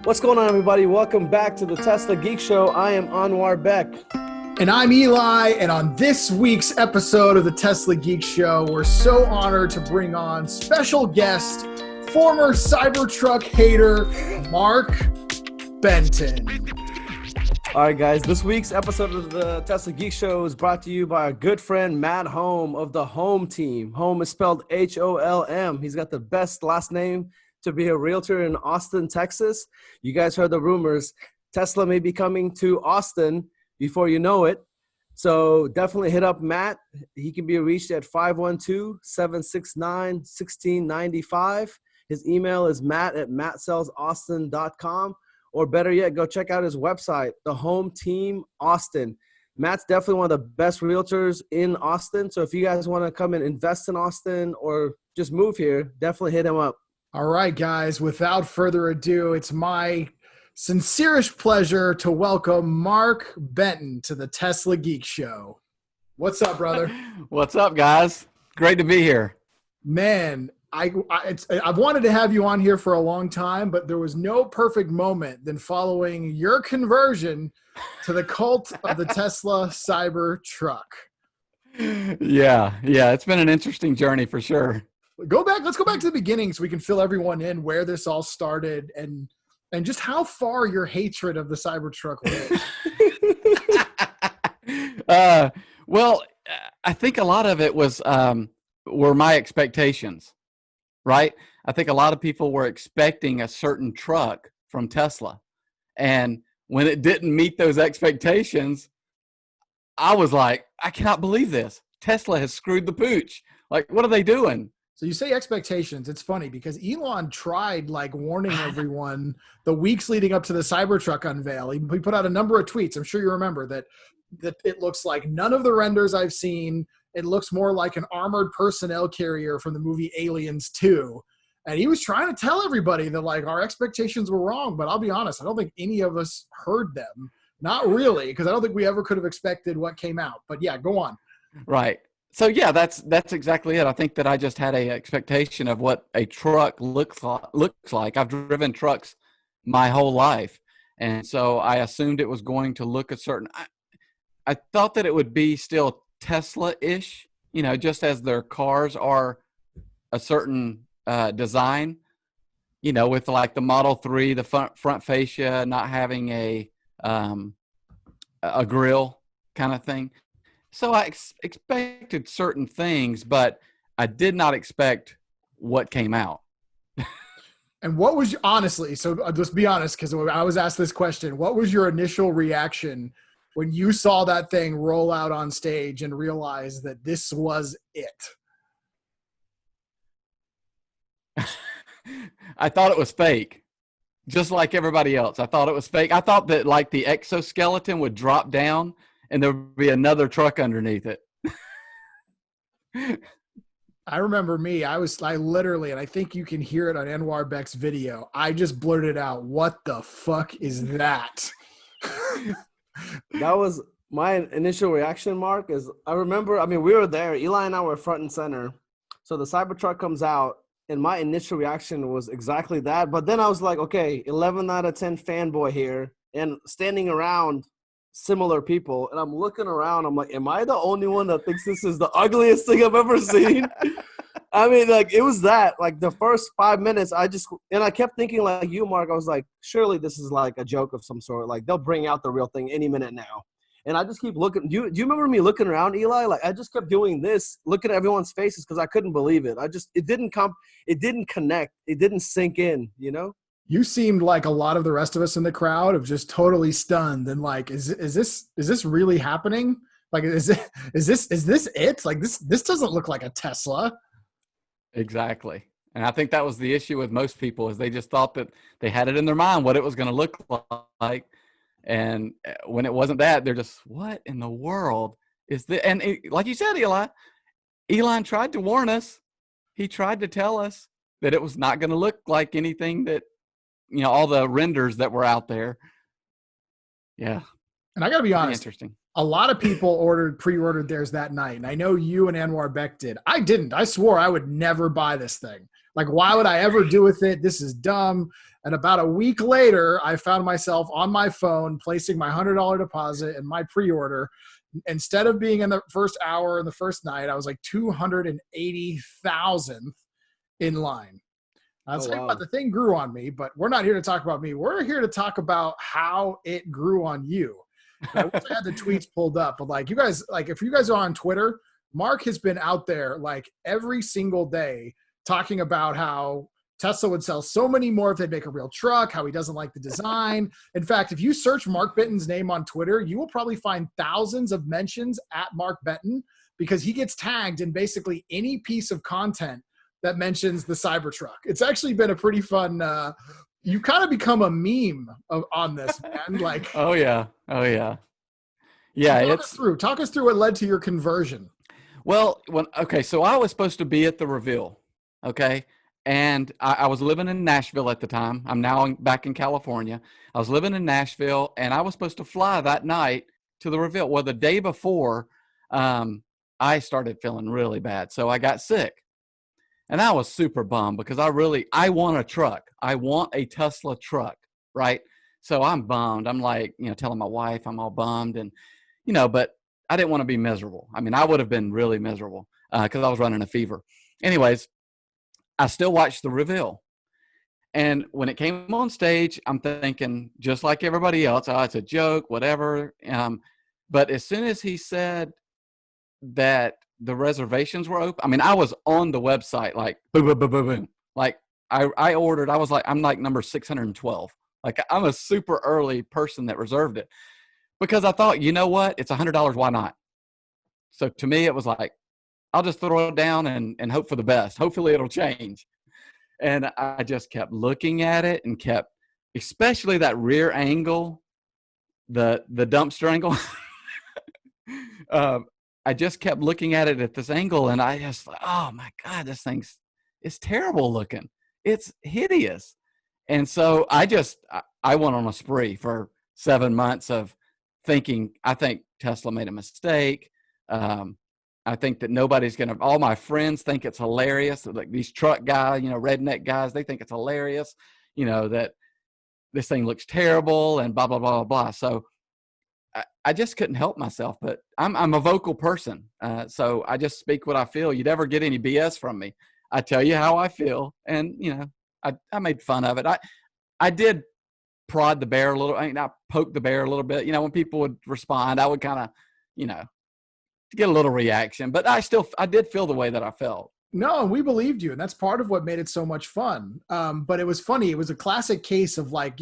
What's going on, everybody? Welcome back to the Tesla Geek Show. I am Anwar Beck. And I'm Eli, and on this week's episode of the Tesla Geek Show, we're so honored to bring on special guest, former Cybertruck hater, Marc Benton. All right, guys, this week's episode of the Tesla Geek Show is brought to you by our good friend Matt Holm of the Home team. Home is spelled Holm. He's got the best last name to be a realtor in Austin, Texas. You guys heard the rumors. Tesla may be coming to Austin before you know it. So definitely hit up Matt. He can be reached at 512-769-1695. His email is matt@mattsellsaustin.com. Or better yet, go check out his website, The Home Team Austin. Matt's definitely one of the best realtors in Austin. So if you guys want to come and invest in Austin or just move here, definitely hit him up. All right, guys, without further ado, it's my sincerest pleasure to welcome Marc Benton to the Tesla Geek Show. What's up, brother? What's up, guys? Great to be here. Man, I've wanted to have you on here for a long time, but there was no perfect moment than following your conversion to the cult of the Tesla Cybertruck. Yeah, it's been an interesting journey for sure. Let's go back to the beginning so we can fill everyone in where this all started and just how far your hatred of the Cybertruck went. Well, I think a lot of it were my expectations, right? I think a lot of people were expecting a certain truck from Tesla. And when it didn't meet those expectations, I was like, I cannot believe this. Tesla has screwed the pooch. Like, what are they doing? So you say expectations. It's funny because Elon tried warning everyone the weeks leading up to the Cybertruck unveil. He put out a number of tweets. I'm sure you remember that it looks like none of the renders I've seen. It looks more like an armored personnel carrier from the movie Aliens 2. And he was trying to tell everybody that our expectations were wrong. But I'll be honest, I don't think any of us heard them. Not really, because I don't think we ever could have expected what came out. But yeah, go on. Right. So yeah, that's exactly it. I think that I just had a expectation of what a truck looks like. I've driven trucks my whole life, and so I assumed it was going to look a certain. I thought that it would be still Tesla-ish, just as their cars are a certain design, with the Model 3, the front fascia not having a grill kind of thing. So I expected certain things, but I did not expect what came out. And what was honestly, so just be honest, because I was asked this question, what was your initial reaction when you saw that thing roll out on stage and realized that this was it? I thought it was fake, just like everybody else. I thought it was fake. I thought that the exoskeleton would drop down and there would be another truck underneath it. I remember I literally, and I think you can hear it on Anwar Beck's video, I just blurted out, "What the fuck is that?" That was my initial reaction, Mark, is I remember, we were there. Eli and I were front and center. So the Cybertruck comes out, and my initial reaction was exactly that. But then I was like, okay, 11 out of 10 fanboy here, and standing around similar people, and I'm looking around, I'm like, am I the only one that thinks this is the ugliest thing I've ever seen? It was that, the first 5 minutes, I kept thinking like you, Mark, I was like, surely this is a joke of some sort, they'll bring out the real thing any minute now. And I just keep looking. Do you remember me looking around, Eli? I just kept doing this, looking at everyone's faces because I couldn't believe it. It didn't connect, it didn't sink in, You seemed like a lot of the rest of us in the crowd of just totally stunned and is this really happening? Is this it? This doesn't look like a Tesla. Exactly. And I think that was the issue with most people, is they just thought that they had it in their mind what it was going to look like. And when it wasn't that, they're just, what in the world is this? And like you said, Elon tried to warn us. He tried to tell us that it was not going to look like anything that, all the renders that were out there. Yeah. And I got to be honest, interesting. A lot of people pre-ordered theirs that night. And I know you and Anwar Beck did. I didn't. I swore I would never buy this thing. Why would I ever do with it? This is dumb. And about a week later, I found myself on my phone placing my $100 deposit and my pre-order. Instead of being in the first hour and the first night, I was like 280,000th in line. I was talking about the thing grew on me, but we're not here to talk about me. We're here to talk about how it grew on you. I wish I had the tweets pulled up, but like you guys, like if you guys are on Twitter, Marc has been out there like every single day talking about how Tesla would sell so many more if they'd make a real truck, how he doesn't like the design. In fact, if you search Marc Benton's name on Twitter, you will probably find thousands of mentions at Marc Benton because he gets tagged in basically any piece of content that mentions the Cybertruck. It's actually been a pretty fun, you've kind of become a meme on this, man. Like, oh yeah. Yeah, talk us through what led to your conversion. Well, so I was supposed to be at the reveal, okay? And I was living in Nashville at the time. I'm now back in California. I was living in Nashville, and I was supposed to fly that night to the reveal. Well, the day before, I started feeling really bad, so I got sick. And I was super bummed because I want a truck. I want a Tesla truck, right? So I'm bummed. I'm like, telling my wife I'm all bummed, and but I didn't want to be miserable. I mean, I would have been really miserable because I was running a fever. Anyways, I still watched the reveal. And when it came on stage, I'm thinking, just like everybody else, oh, it's a joke, whatever. But as soon as he said that the reservations were open, I mean, I was on the website, like, boom, boom, boom, boom, boom. Like, I ordered, I'm like number 612. Like, I'm a super early person that reserved it. Because I thought, you know what? It's $100. Why not? So to me, it was like, I'll just throw it down and hope for the best. Hopefully it'll change. And I just kept looking at it and kept, especially that rear angle, the dumpster angle. I just kept looking at it at this angle, and I just thought, oh my God, it's terrible looking. It's hideous. And so I went on a spree for 7 months of thinking, I think Tesla made a mistake. I think that all my friends think it's hilarious. Like these truck guys, redneck guys, they think it's hilarious, that this thing looks terrible and blah, blah, blah, blah, blah. So I just couldn't help myself, but I'm a vocal person. So I just speak what I feel. You never get any BS from me. I tell you how I feel. And, I made fun of it. I did prod the bear a little. I poked the bear a little bit. When people would respond, I would kind of, get a little reaction, but I did feel the way that I felt. No, we believed you. And that's part of what made it so much fun. But it was funny. It was a classic case of like,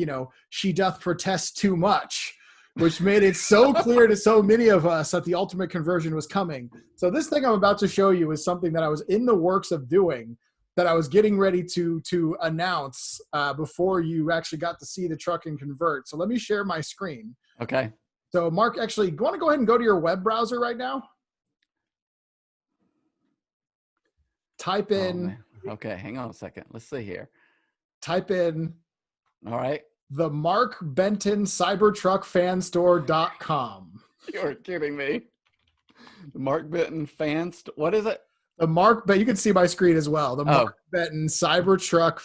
she doth protest too much, which made it so clear to so many of us that the ultimate conversion was coming. So this thing I'm about to show you is something that I was in the works of doing, that I was getting ready to announce before you actually got to see the truck and convert. So let me share my screen. Okay. So Marc, actually, you want to go ahead and go to your web browser right now? Type in. Okay, hang on a second. Let's see here. Type in. All right. The Marc Benton Cybertruck You're kidding me. The Marc Benton what is it? But you can see my screen as well. The Marc Benton Cybertruck.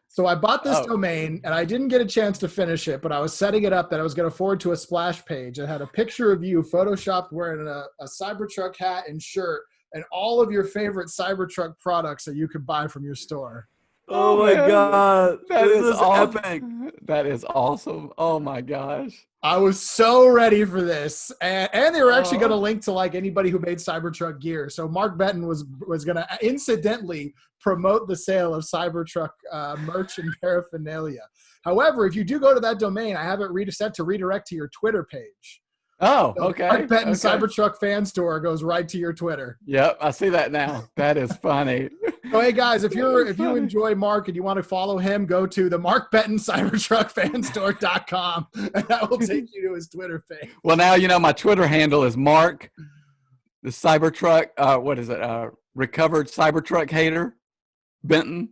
So I bought this domain and I didn't get a chance to finish it, but I was setting it up that I was going to forward to a splash page. It had a picture of you photoshopped wearing a Cybertruck hat and shirt and all of your favorite Cybertruck products that you could buy from your store. Oh my God. That is epic. That is awesome. Oh my gosh. I was so ready for this. And they were actually going to link to like anybody who made Cybertruck gear. So Marc Benton was going to incidentally promote the sale of Cybertruck merch and paraphernalia. However, if you do go to that domain, I have it set to redirect to your Twitter page. Oh, so okay. Marc Benton Cybertruck fan store goes right to your Twitter. Yep, I see that now. That is funny. So hey guys, if you enjoy Marc and you want to follow him, go to the Marc Benton Cybertruckfanstore.com and that will take you to his Twitter page. Well, now my Twitter handle is Marc the Cybertruck. What is it? Recovered Cybertruck hater, Benton.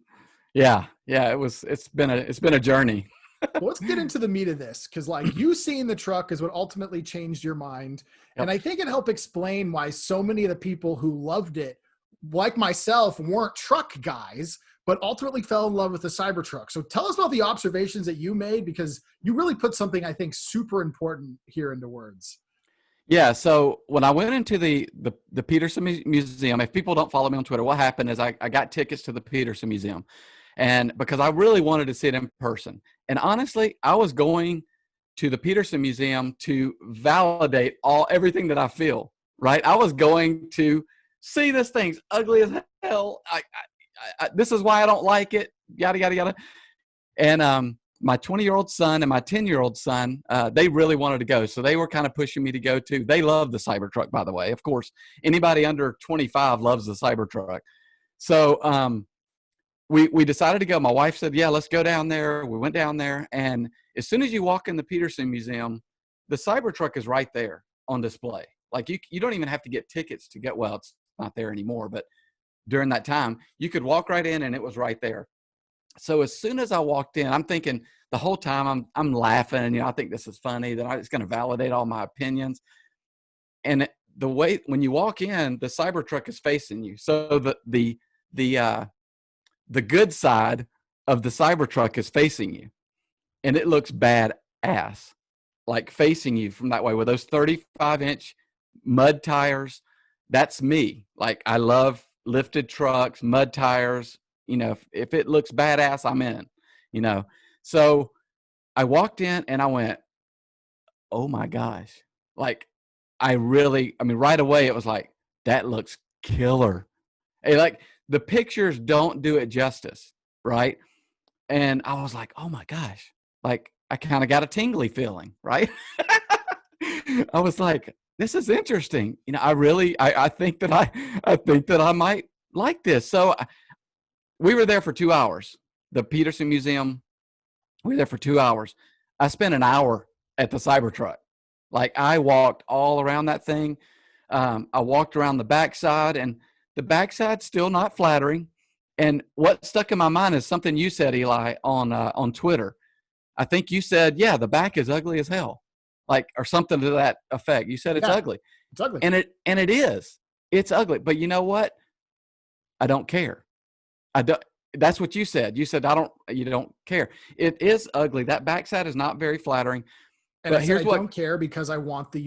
Yeah. It's been a journey. Well, let's get into the meat of this, because like you seeing the truck is what ultimately changed your mind. Yep. And I think it helped explain why so many of the people who loved it like myself, weren't truck guys, but ultimately fell in love with the Cybertruck. So tell us about the observations that you made, because you really put something I think super important here into words. Yeah. So when I went into the Peterson Museum, if people don't follow me on Twitter, what happened is I got tickets to the Peterson Museum, and because I really wanted to see it in person. And honestly, I was going to the Peterson Museum to validate everything that I feel, right? I was going to see this thing's ugly as hell. This is why I don't like it, yada, yada, yada. And my 20-year-old son and my 10-year-old son, they really wanted to go. So they were kind of pushing me to go too. They love the Cybertruck, by the way. Of course, anybody under 25 loves the Cybertruck. So we decided to go. My wife said, yeah, let's go down there. We went down there. And as soon as you walk in the Peterson Museum, the Cybertruck is right there on display. Like you don't even have to get tickets to get, well, it's not there anymore, but during that time, you could walk right in and it was right there. So as soon as I walked in, I'm thinking the whole time I'm laughing, I think this is funny, that it's going to validate all my opinions. And the way, when you walk in, the Cybertruck is facing you. So the good side of the Cybertruck is facing you, and it looks badass, like facing you from that way with those 35-inch mud tires. That's me. Like, I love lifted trucks, mud tires. If it looks badass, I'm in, So I walked in and I went, oh my gosh. Like, right away it was like, that looks killer. Hey, like, the pictures don't do it justice, right? And I was like, oh my gosh. Like, I kind of got a tingly feeling, right? I was like, this is interesting. I think that I might like this. So we were there for 2 hours. The Peterson Museum, we were there for 2 hours. I spent an hour at the Cybertruck. Like, I walked all around that thing. I walked around the backside, and the backside's still not flattering. And what stuck in my mind is something you said, Eli, on Twitter. I think you said, yeah, the back is ugly as hell, like, or something to that effect. You said it's ugly. It's ugly. And it is. It's ugly. But you know what? I don't care. That's what you said. You said, you don't care. It is ugly. That backside is not very flattering. And but I don't care because I want the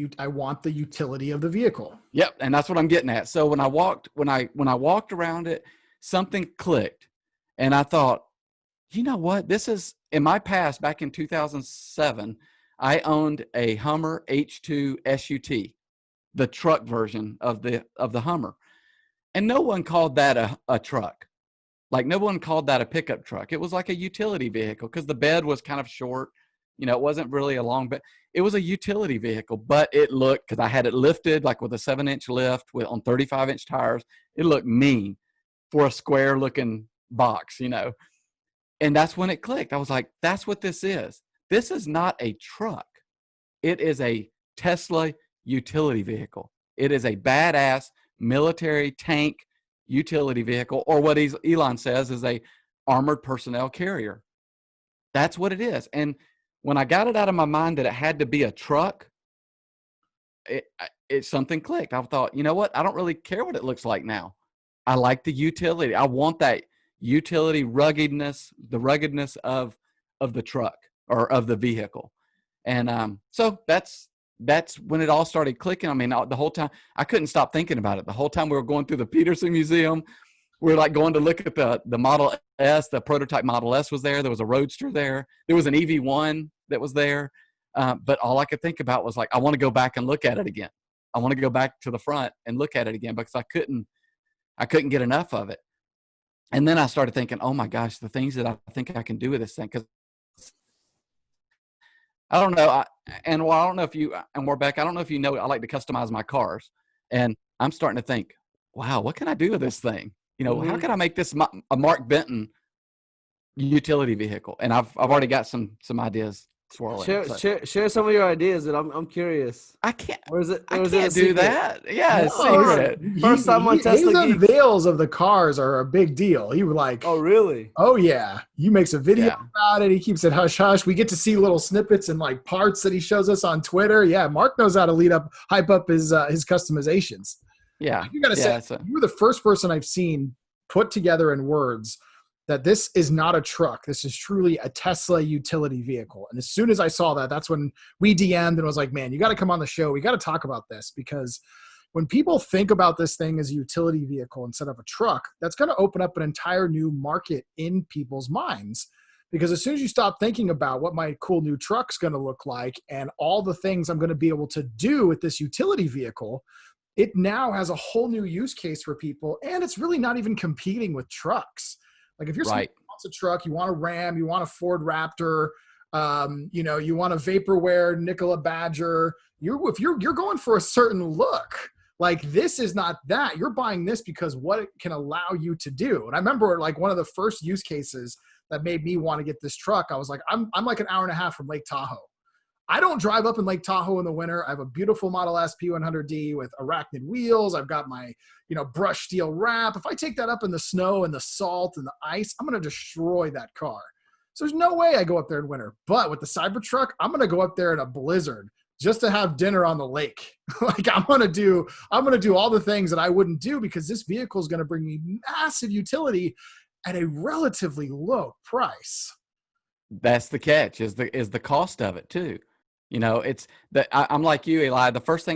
utility of the vehicle. Yep. And that's what I'm getting at. So when I walked around it, something clicked, and I thought, you know what? This is, in my past, back in 2007, I owned a Hummer H2 SUT, the truck version of the Hummer. And no one called that a truck. Like, no one called that a pickup truck. It was like a utility vehicle, because the bed was kind of short. It wasn't really a long bed. It was a utility vehicle, but it looked, because I had it lifted, like with a 7-inch lift on 35-inch tires. It looked mean for a square looking box, And that's when it clicked. I was like, that's what this is. This is not a truck. It is a Tesla utility vehicle. It is a badass military tank utility vehicle, or what Elon says is a armored personnel carrier. That's what it is. And when I got it out of my mind that it had to be a truck, it something clicked. I thought, you know what? I don't really care what it looks like now. I like the utility. I want that utility ruggedness, the ruggedness of the truck or of the vehicle. And so that's when it all started clicking. I mean, the whole time I couldn't stop thinking about it. The whole time we were going through the Peterson Museum, we were like going to look at the Model S. The prototype Model S was there. There was a Roadster there. There was an EV1 that was there. But all I could think about was, like, I want to go back and look at it again. I want to go back to the front and look at it again, because I couldn't get enough of it. And then I started thinking, oh my gosh, the things that I think I can do with this thing. Because I don't know. I don't know if you, and we're back, I don't know if you know, I like to customize my cars. And I'm starting to think, wow, what can I do with this thing? How can I make this a Marc Benton utility vehicle? And I've already got some ideas swirling. Share some of your ideas, and I'm curious. I can't. Or is it? I can't do that. Yeah, it's secret. First time on Tesla His unveils of the cars are a big deal. He was like, oh really? Oh yeah. He makes a video about it. He keeps it hush hush. We get to see little snippets and like parts that he shows us on Twitter. Yeah, Marc knows how to hype up his customizations. Yeah. You got to Yeah. say, you were the first person I've seen put together in words that this is not a truck. This is truly a Tesla utility vehicle. And as soon as I saw that, that's when we DM'd and was like, man, you got to come on the show. We got to talk about this, because when people think about this thing as a utility vehicle instead of a truck, that's going to open up an entire new market in people's minds. Because as soon as you stop thinking about what my cool new truck's going to look like and all the things I'm going to be able to do with this utility vehicle, it now has a whole new use case for people. And it's really not even competing with trucks. Like if you're somebody who wants a truck, you want a Ram, you want a Ford Raptor, you want a Vaporware Nikola Badger, if you're going for a certain look, like this is not that. You're buying this because what it can allow you to do. And I remember like one of the first use cases that made me want to get this truck. I was like, I'm like an hour and a half from Lake Tahoe. I don't drive up in Lake Tahoe in the winter. I have a beautiful Model S P100D with arachnid wheels. I've got my, brushed steel wrap. If I take that up in the snow and the salt and the ice, I'm going to destroy that car. So there's no way I go up there in winter. But with the Cybertruck, I'm going to go up there in a blizzard just to have dinner on the lake. Like I'm going to do all the things that I wouldn't do, because this vehicle is going to bring me massive utility at a relatively low price. That's the catch, is the cost of it too. It's that I'm like you, Eli. One of the first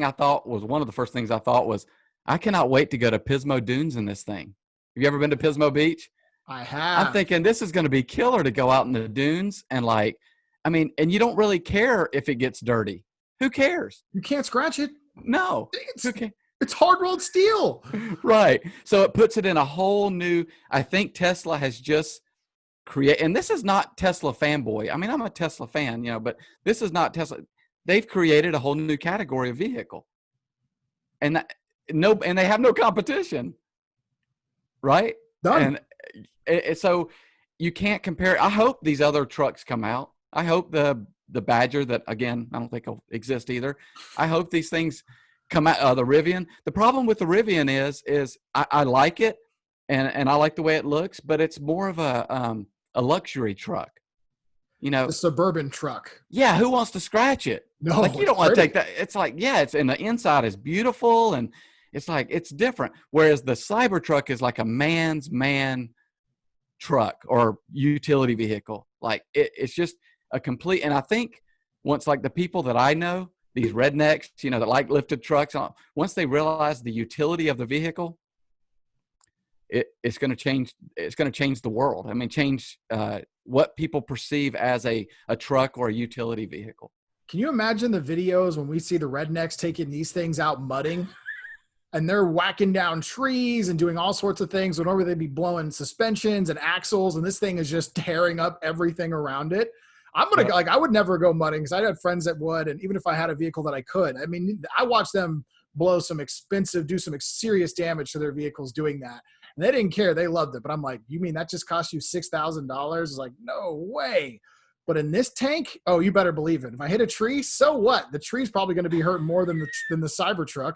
things I thought was, I cannot wait to go to Pismo Dunes in this thing. Have you ever been to Pismo Beach? I have. I'm thinking this is going to be killer to go out in the dunes and and you don't really care if it gets dirty. Who cares? You can't scratch it. No. It's hard rolled steel. Right. So it puts it in a whole new, I think Tesla has just and this is not Tesla fanboy. I mean, I'm a Tesla fan, but this is not Tesla. They've created a whole new category of vehicle, and they have no competition, right? Done. And so you can't compare. I hope these other trucks come out. I hope the Badger, that again I don't think will exist either. I hope these things come out. The Rivian. The problem with the Rivian is I like it, and I like the way it looks, but it's more of a luxury truck, a suburban truck. Yeah, who wants to scratch it? No, like you don't want to take that. It's like, it's and the inside is beautiful, and it's like it's different. Whereas the Cybertruck is like a man's man truck or utility vehicle. Like it's just a complete. And I think once, like the people that I know, these rednecks, that like lifted trucks, once they realize the utility of the vehicle, it's going to change. It's going to change the world. I mean, change what people perceive as a truck or a utility vehicle. Can you imagine the videos when we see the rednecks taking these things out mudding, and they're whacking down trees and doing all sorts of things? Whenever they'd be blowing suspensions and axles, and this thing is just tearing up everything around it. I'm going to I would never go mudding, because I had friends that would. And even if I had a vehicle that I could, I mean, I watched them do some serious damage to their vehicles doing that. And they didn't care. They loved it. But I'm like, you mean that just cost you $6,000? It's like, no way. But in this tank, oh, you better believe it. If I hit a tree, so what? The tree's probably going to be hurt more than the Cybertruck.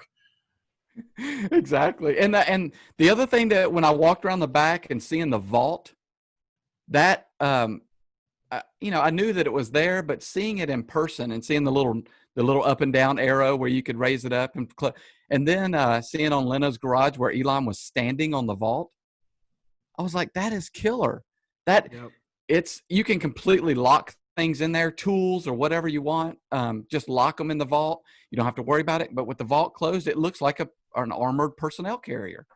Exactly. And the other thing, that when I walked around the back and seeing the vault, that I knew that it was there, but seeing it in person and seeing the little up and down arrow where you could raise it up, and then seeing on Leno's garage where Elon was standing on the vault, I was like, that is killer. You can completely lock things in there, tools or whatever you want. Just lock them in the vault. You don't have to worry about it. But with the vault closed, it looks like an armored personnel carrier.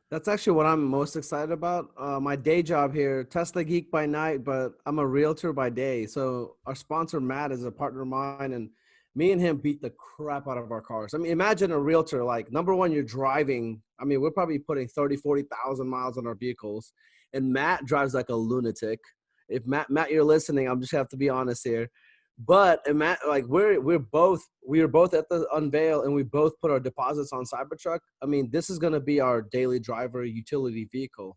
That's actually what I'm most excited about. My day job here, Tesla geek by night, but I'm a realtor by day. So our sponsor, Matt, is a partner of mine, and me and him beat the crap out of our cars. I mean, imagine a realtor, like, number one, you're driving. I mean, we're probably putting 30, 40,000 miles on our vehicles, and Matt drives like a lunatic. If Matt, you're listening, I'm just have to be honest here. But Matt, like we were both at the unveil, and we both put our deposits on Cybertruck. I mean, this is going to be our daily driver utility vehicle.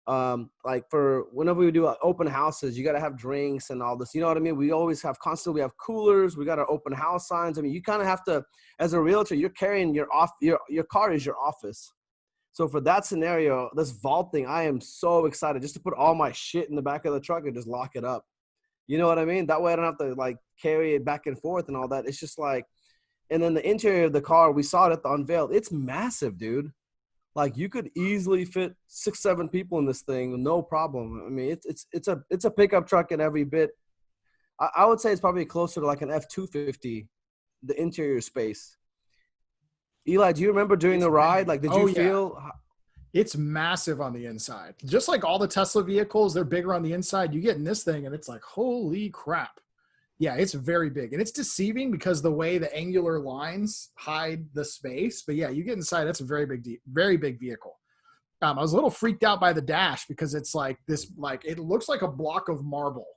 Like for whenever we do open houses, you got to have drinks and all this, you know what I mean? We always have we have coolers, we got our open house signs. I mean, you kind of have to, as a realtor, you're carrying your car is your office. So for that scenario, this vault thing, I am so excited just to put all my shit in the back of the truck and just lock it up. You know what I mean? That way I don't have to like carry it back and forth and all that. It's just like, And then the interior of the car, we saw it at the unveil. It's massive, dude. Like you could easily fit 6-7 people in this thing with no problem. I mean, it's a pickup truck in every bit. I would say it's probably closer to like an F-250, the interior space. Eli, do you remember during the ride? Like, did you feel? It's massive on the inside. Just like all the Tesla vehicles, they're bigger on the inside. You get in this thing and it's like, holy crap. Yeah, it's very big. And it's deceiving because the way the angular lines hide the space. But yeah, you get inside, it's a very big vehicle. I was a little freaked out by the dash because it's like this, like it looks like a block of marble.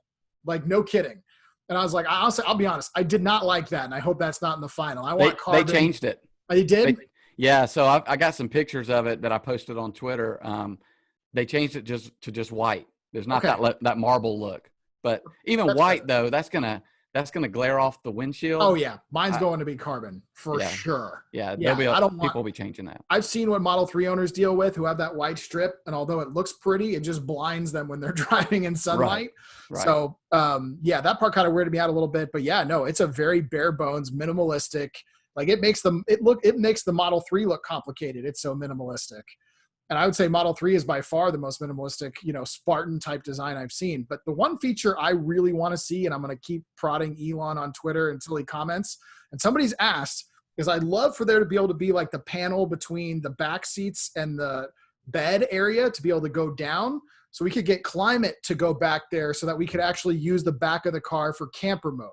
Like, no kidding. And I was like, I'll be honest, I did not like that. And I hope that's not in the final. They changed it. Oh, you did? Yeah, so I got some pictures of it that I posted on Twitter. They changed it to just white. There's not that marble look. But even white though, that's gonna glare off the windshield. Oh yeah, mine's going to be carbon for sure. Yeah, people will be changing that. I've seen what Model 3 owners deal with who have that white strip, and although it looks pretty, it just blinds them when they're driving in sunlight. Right. So that part kind of weirded me out a little bit. But yeah, no, it's a very bare bones, minimalistic. Like it makes the Model 3 look complicated. It's so minimalistic. And I would say Model 3 is by far the most minimalistic, Spartan type design I've seen. But the one feature I really want to see, and I'm going to keep prodding Elon on Twitter until he comments, and somebody's asked, is I'd love for there to be able to be like the panel between the back seats and the bed area to be able to go down. So we could get climate to go back there so that we could actually use the back of the car for camper mode.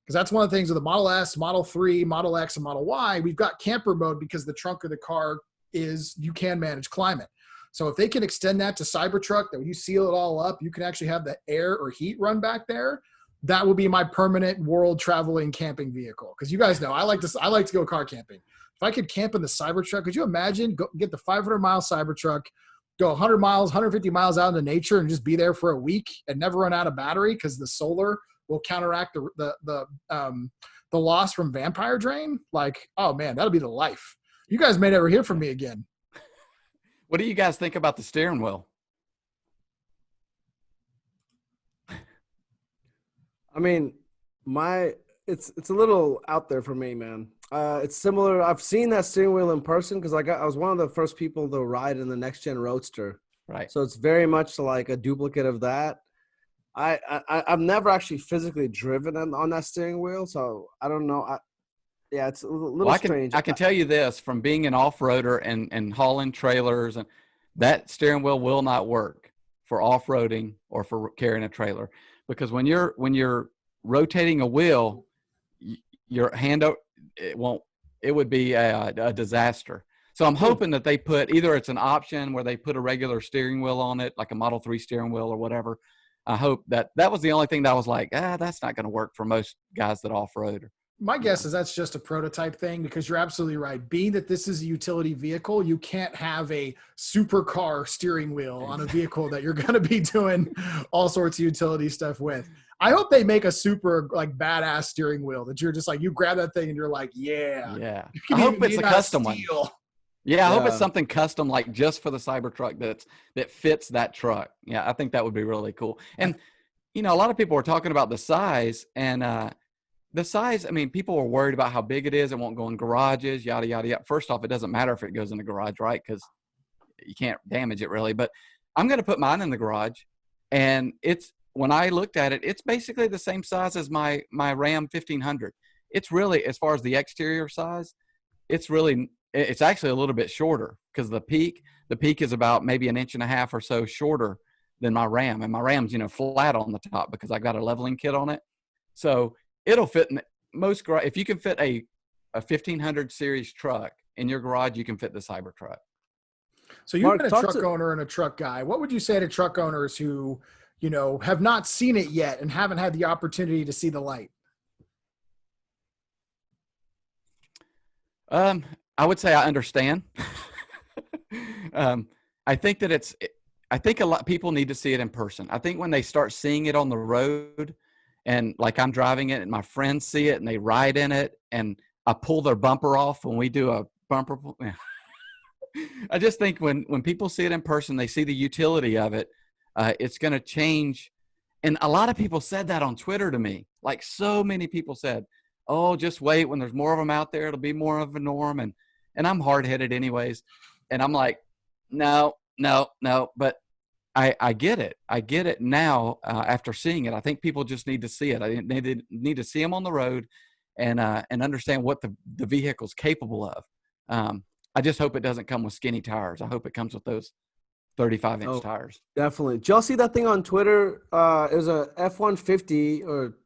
Because that's one of the things with the Model S, Model 3, Model X, and Model Y, we've got camper mode because the trunk of the car is you can manage climate. So if they can extend that to Cybertruck, that when you seal it all up, you can actually have the air or heat run back there. That will be my permanent world traveling camping vehicle. Because you guys know I like to go car camping. If I could camp in the Cybertruck, could you imagine get the 500-mile Cybertruck, go 100 miles, 150 miles out into nature and just be there for a week and never run out of battery because the solar will counteract the loss from vampire drain? Like, oh man, that'll be the life. You guys may never hear from me again. What do you guys think about the steering wheel? I mean, it's a little out there for me, man. It's similar. I've seen that steering wheel in person because I was one of the first people to ride in the next gen Roadster. Right. So it's very much like a duplicate of that. I've never actually physically driven on that steering wheel, so I don't know. It's a little strange. I can tell you this from being an off-roader and hauling trailers, and that steering wheel will not work for off-roading or for carrying a trailer, because when you're rotating a wheel, your hand it would be a disaster. So I'm hoping that they put either it's an option where they put a regular steering wheel on it, like a Model 3 steering wheel or whatever. I hope that was the only thing that I was like, that's not going to work for most guys that off-road. My guess is that's just a prototype thing because you're absolutely right. Being that this is a utility vehicle, you can't have a supercar steering wheel on a vehicle that you're going to be doing all sorts of utility stuff with. I hope they make a super like badass steering wheel that you're just like, you grab that thing and you're like, yeah. I hope it's a custom one. Yeah, I hope it's something custom, like just for the Cybertruck that fits that truck. Yeah, I think that would be really cool. And, a lot of people are talking about the size and the size. I mean, people are worried about how big it is. It won't go in garages, yada, yada, yada. First off, it doesn't matter if it goes in the garage, right? Because you can't damage it really. But I'm going to put mine in the garage. And when I looked at it, it's basically the same size as my Ram 1500. It's really, as far as the exterior size, it's actually a little bit shorter because the peak is about maybe 1.5 inches or so shorter than my Ram. And my Ram's, flat on the top because I got a leveling kit on it. So it'll fit in most garage. If you can fit a 1500 series truck in your garage, you can fit the Cybertruck. So you've been a truck owner and a truck guy. What would you say to truck owners who, have not seen it yet and haven't had the opportunity to see the light? I would say I understand. I think that I think a lot of people need to see it in person. I think when they start seeing it on the road and like I'm driving it and my friends see it and they ride in it and I pull their bumper off when we do a bumper. I just think when people see it in person, they see the utility of it. It's going to change. And a lot of people said that on Twitter to me. Like so many people said, oh, just wait. When there's more of them out there, it'll be more of a norm. And I'm hard-headed anyways. And I'm like, no. But I get it. I get it now after seeing it. I think people just need to see it. I need to see them on the road and understand what the vehicle's capable of. I just hope it doesn't come with skinny tires. I hope it comes with those 35-inch tires. Definitely. Did y'all see that thing on Twitter? It was a F-150 or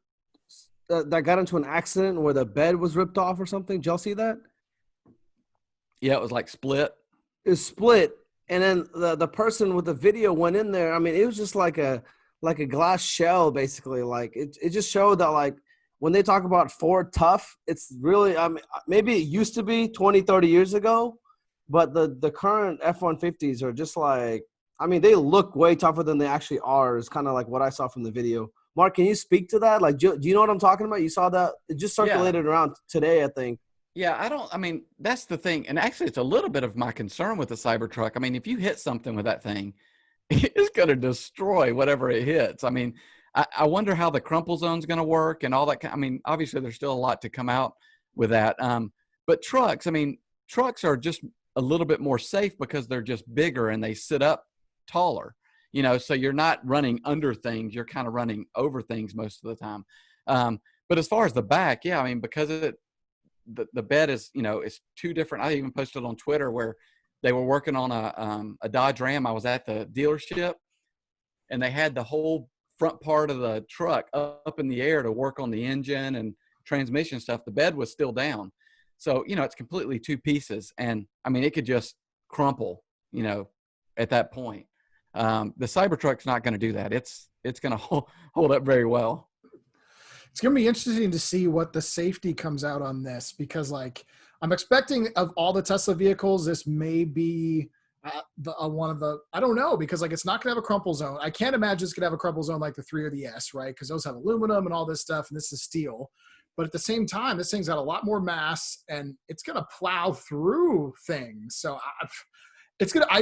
that got into an accident where the bed was ripped off or something. Did y'all see that? Yeah, it was like split. It was split. And then the person with the video went in there. I mean, it was just like a glass shell, basically. Like it just showed that, like, when they talk about Ford tough, it's really, I mean, maybe it used to be 20, 30 years ago, but the current F-150s are just like, I mean, they look way tougher than they actually are. It's kind of like what I saw from the video. Mark, can you speak to that? Like, do you know what I'm talking about? You saw that? It just circulated around today, I think. Yeah, I mean, that's the thing. And actually, it's a little bit of my concern with the Cybertruck. I mean, if you hit something with that thing, it's going to destroy whatever it hits. I mean, I wonder how the crumple zone is going to work and all that. I mean, obviously, there's still a lot to come out with that. But trucks, I mean, trucks are just a little bit more safe because they're just bigger and they sit up taller. You know, so you're not running under things. You're kind of running over things most of the time. But as far as the back, yeah, I mean, because the bed is, you know, it's two different. I even posted on Twitter where they were working on a Dodge Ram. I was at the dealership and they had the whole front part of the truck up in the air to work on the engine and transmission stuff. The bed was still down. So, you know, it's completely two pieces. And I mean, it could just crumple, you know, at that point. The Cybertruck's not going to do that. It's going to hold up very well. It's going to be interesting to see what the safety comes out on this, because, like, I'm expecting of all the Tesla vehicles, this may be one of the, I don't know, because, like, it's not going to have a crumple zone. I can't imagine it's going to have a crumple zone like the 3 or the S, right? Because those have aluminum and all this stuff, and this is steel. But at the same time, this thing's got a lot more mass, and it's going to plow through things. So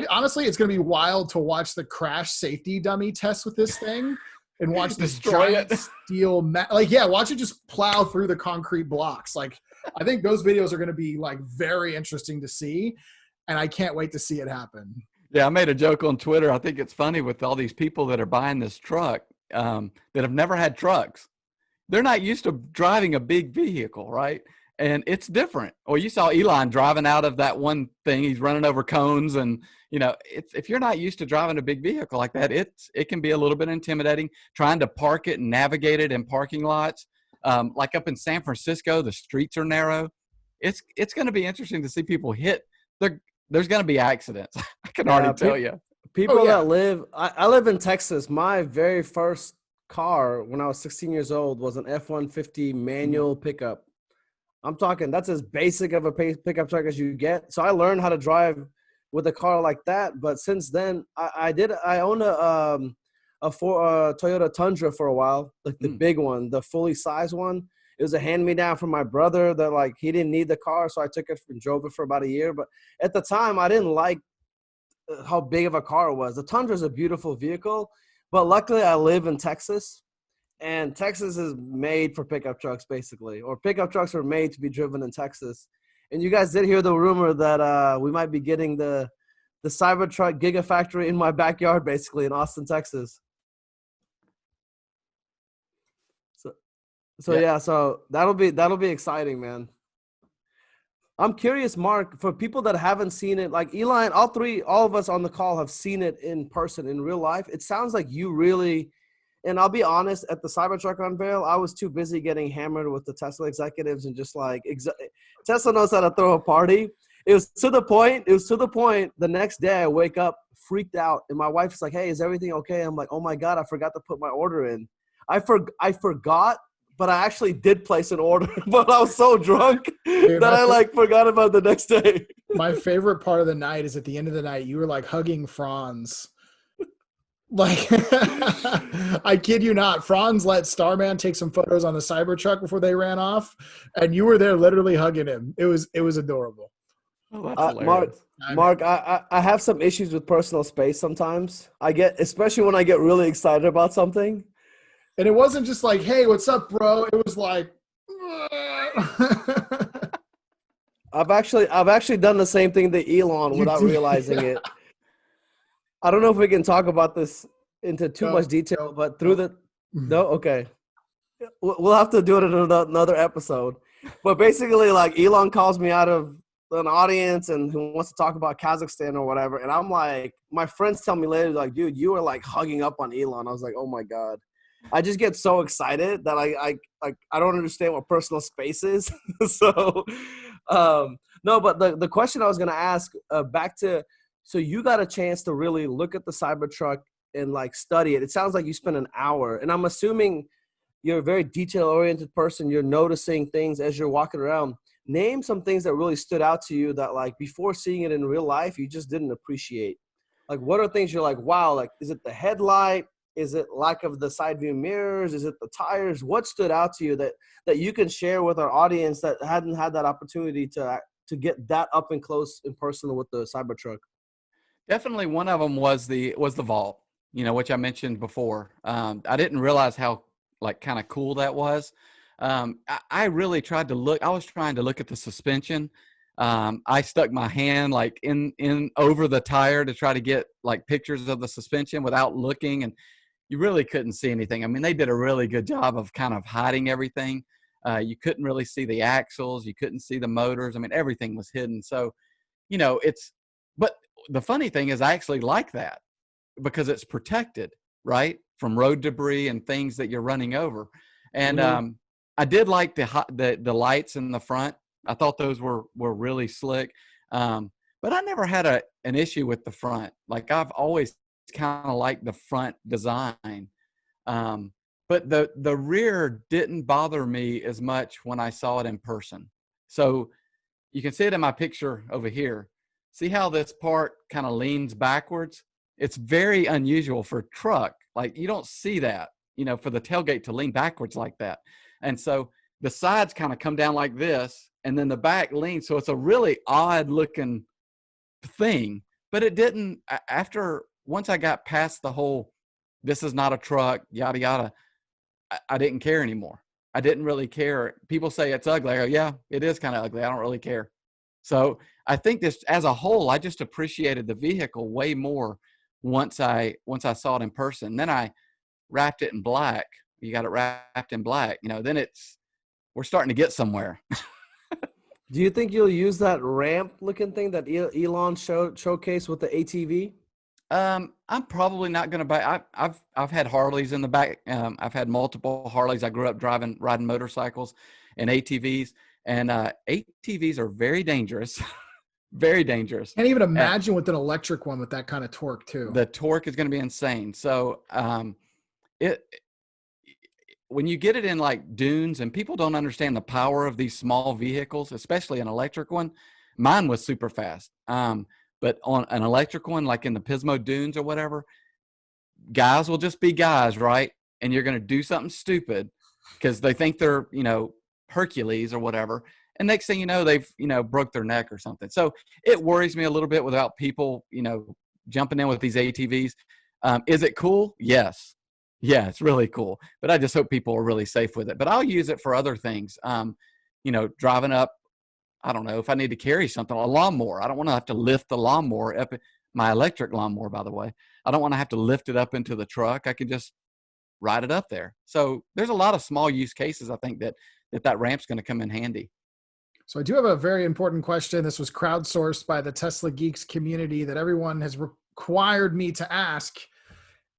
honestly, it's going to be wild to watch the crash safety dummy test with this thing. And watch this giant steel, watch it just plow through the concrete blocks. Like, I think those videos are going to be, like, very interesting to see, and I can't wait to see it happen. Yeah, I made a joke on Twitter. I think it's funny with all these people that are buying this truck that have never had trucks. They're not used to driving a big vehicle, right? And it's different. Or you saw Elon driving out of that one thing. He's running over cones, and you know, if you're not used to driving a big vehicle like that, it can be a little bit intimidating trying to park it and navigate it in parking lots. Like up in San Francisco, the streets are narrow. It's going to be interesting to see people hit. There's going to be accidents. I can already tell you. People that live, I live in Texas. My very first car when I was 16 years old was an F-150 manual pickup. I'm talking, that's as basic of a pickup truck as you get. So I learned how to drive with a car like that. But since then, I owned a Toyota Tundra for a while, like the big one, the fully sized one. It was a hand-me-down from my brother that, like, he didn't need the car, so I took it and drove it for about a year. But at the time, I didn't like how big of a car it was. The Tundra is a beautiful vehicle, but luckily I live in Texas. And Texas is made for pickup trucks, basically, or pickup trucks are made to be driven in Texas. And you guys did hear the rumor that we might be getting the Cybertruck Gigafactory in my backyard, basically, in Austin, Texas. So that'll be exciting, man. I'm curious, Mark, for people that haven't seen it, like Eli, all of us on the call have seen it in person, in real life. It sounds like you really. And I'll be honest, at the Cybertruck unveil, I was too busy getting hammered with the Tesla executives and just like Tesla knows how to throw a party. It was to the point the next day I wake up freaked out and my wife's like, "Hey, is everything okay?" I'm like, "Oh my God, I forgot to put my order in." I forgot, but I actually did place an order, but I was so drunk that I forgot about the next day. My favorite part of the night is at the end of the night, you were like hugging Franz. Like, I kid you not, Franz let Starman take some photos on the Cybertruck before they ran off, and you were there literally hugging him. It was adorable. Oh, that's hilarious. Mark, I have some issues with personal space sometimes. Especially when I get really excited about something. And it wasn't just like, "Hey, what's up, bro?" It was like, I've actually done the same thing to Elon You without did? realizing it. I don't know if we can talk about this into too much detail, but through the no, okay, we'll have to do it in another episode. But basically, like Elon calls me out of an audience and who wants to talk about Kazakhstan or whatever, and I'm like, my friends tell me later, like, dude, you were like hugging up on Elon. I was like, oh my god, I just get so excited that I don't understand what personal space is. So, no, but the question I was gonna ask back to, so you got a chance to really look at the Cybertruck and like study it. It sounds like you spent an hour, and I'm assuming you're a very detail-oriented person. You're noticing things as you're walking around. Name some things that really stood out to you that, like, before seeing it in real life, you just didn't appreciate. Like, what are things you're like, wow, like, is it the headlight? Is it lack of the side view mirrors? Is it the tires? What stood out to you that you can share with our audience that hadn't had that opportunity to get that up and close and personal with the Cybertruck? Definitely one of them was the vault, which I mentioned before. I didn't realize how like kind of cool that was. I really tried to look. I was trying to look at the suspension. I stuck my hand like in over the tire to try to get like pictures of the suspension without looking, and you really couldn't see anything. I mean, they did a really good job of kind of hiding everything. You couldn't really see the axles. You couldn't see the motors. I mean, everything was hidden. So, but the funny thing is I actually like that because it's protected, right, from road debris and things that you're running over. And I did like the lights in the front. I thought those were really slick. But I never had an issue with the front. Like I've always kind of liked the front design. But the rear didn't bother me as much when I saw it in person. So you can see it in my picture over here. See how this part kind of leans backwards? It's very unusual for a truck. Like you don't see that, for the tailgate to lean backwards like that. And so the sides kind of come down like this, and then the back leans. So it's a really odd looking thing, but it didn't, once I got past the whole, this is not a truck, yada, yada, I didn't care anymore. I didn't really care. People say it's ugly. I go, yeah, it is kind of ugly. I don't really care. So I think this as a whole, I just appreciated the vehicle way more once I saw it in person. Then I wrapped it in black. You got it wrapped in black, then we're starting to get somewhere. Do you think you'll use that ramp looking thing that Elon showcased with the ATV? I'm probably not going to buy. I've had Harleys in the back. I've had multiple Harleys. I grew up riding motorcycles and ATVs, and ATVs are very dangerous, very dangerous. Can't even imagine with an electric one with that kind of torque too. The torque is going to be insane. So when you get it in like dunes, and people don't understand the power of these small vehicles, especially an electric one. Mine was super fast. But on an electric one, like in the Pismo dunes or whatever, guys will just be guys, right? And you're going to do something stupid because they think they're, Hercules or whatever. And next thing you know, they've, broke their neck or something. So it worries me a little bit without people, jumping in with these ATVs. Is it cool? Yes. Yeah, it's really cool. But I just hope people are really safe with it. But I'll use it for other things. Driving up, I don't know, if I need to carry something, a lawnmower. I don't want to have to lift the lawnmower up, my electric lawnmower, by the way. I don't want to have to lift it up into the truck. I can just ride it up there. So there's a lot of small use cases, I think, that ramp's going to come in handy. So I do have a very important question. This was crowdsourced by the Tesla Geeks community that everyone has required me to ask.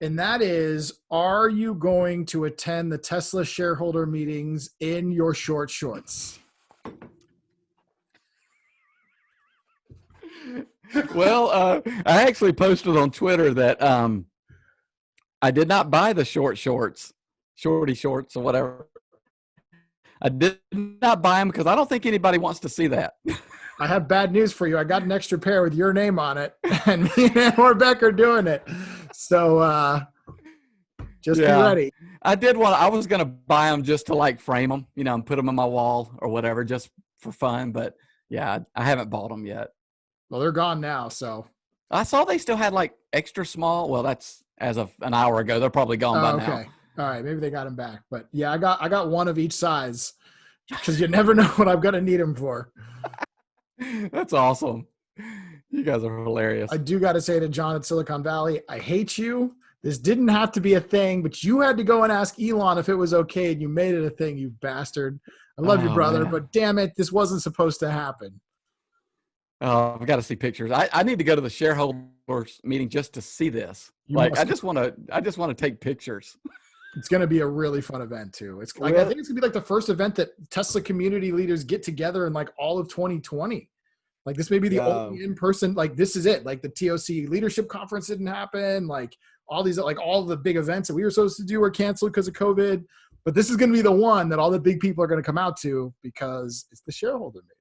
And that is, are you going to attend the Tesla shareholder meetings in your short shorts? Well, I actually posted on Twitter that I did not buy the shorty shorts or whatever. I did not buy them because I don't think anybody wants to see that. I have bad news for you. I got an extra pair with your name on it, and me and Ann Warbeck are doing it. So just be ready. I was going to buy them just to like frame them, and put them on my wall or whatever, just for fun. But yeah, I haven't bought them yet. Well, they're gone now. So I saw they still had like extra small. Well, that's as of an hour ago. They're probably gone by now. All right. Maybe they got them back. But yeah, I got one of each size because you never know what I'm going to need them for. That's awesome. You guys are hilarious. I do got to say to John at Silicon Valley, I hate you. This didn't have to be a thing, but you had to go and ask Elon if it was okay, and you made it a thing, you bastard. I love you, brother, man. but damn it, this wasn't supposed to happen. Oh, I've got to see pictures. I need to go to the shareholders meeting just to see this. You Like, must- I just want to take pictures. It's going to be a really fun event too. It's like, Really? I think it's going to be like the first event that Tesla community leaders get together in like all of 2020. Like this may be the only in-person, like this is it. Like the TOC leadership conference didn't happen. Like all these, like all the big events that we were supposed to do were canceled because of COVID. But this is going to be the one that all the big people are going to come out to because it's the shareholder meeting.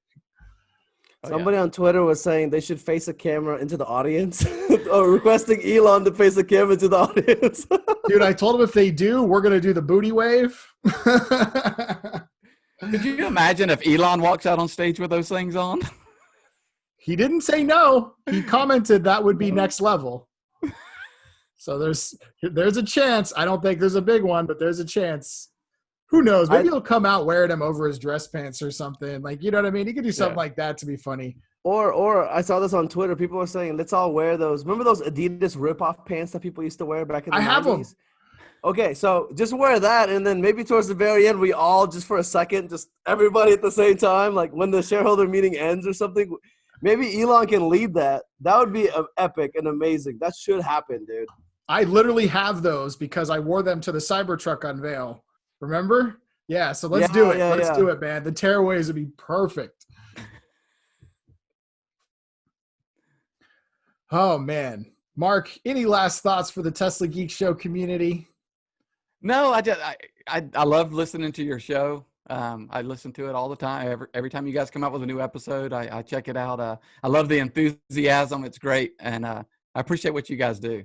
Somebody on Twitter was saying they should face a camera into the audience, or requesting Elon to face a camera into the audience. Dude, I told him if they do, we're going to do the booty wave. Could you imagine if Elon walks out on stage with those things on? He didn't say no. He commented that would be next level. So there's a chance. I don't think there's a big one, but there's a chance. Who knows? Maybe he'll come out wearing them over his dress pants or something. Like, you know what I mean? He could do something like that to be funny. Or I saw this on Twitter. People were saying, let's all wear those. Remember those Adidas rip-off pants that people used to wear back in the 90s? I have them. Okay, so just wear that, and then maybe towards the very end, we all, just for a second, just everybody at the same time, like when the shareholder meeting ends or something, maybe Elon can lead that. That would be epic and amazing. That should happen, dude. I literally have those because I wore them to the Cybertruck unveil. Remember? Yeah, so let's do it. Let's do it, man. The tearaways would be perfect. Oh, man. Mark, any last thoughts for the Tesla Geek Show community? No, I love listening to your show. I listen to it all the time. Every time you guys come out with a new episode, I check it out. I love the enthusiasm. It's great. And I appreciate what you guys do.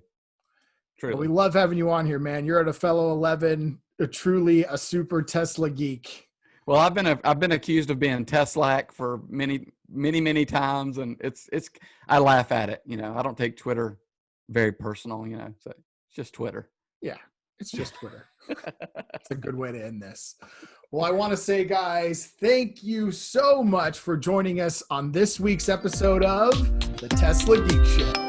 Truly. Well, we love having you on here, man. You're at a fellow 11, truly a super Tesla geek. Well, I've been accused of being Teslac for many times, and it's I laugh at it. You know, I don't take Twitter very personal. You know, so it's just Twitter. Yeah, it's just Twitter. It's a good way to end this. Well, I want to say, guys, thank you so much for joining us on this week's episode of the Tesla Geek Show.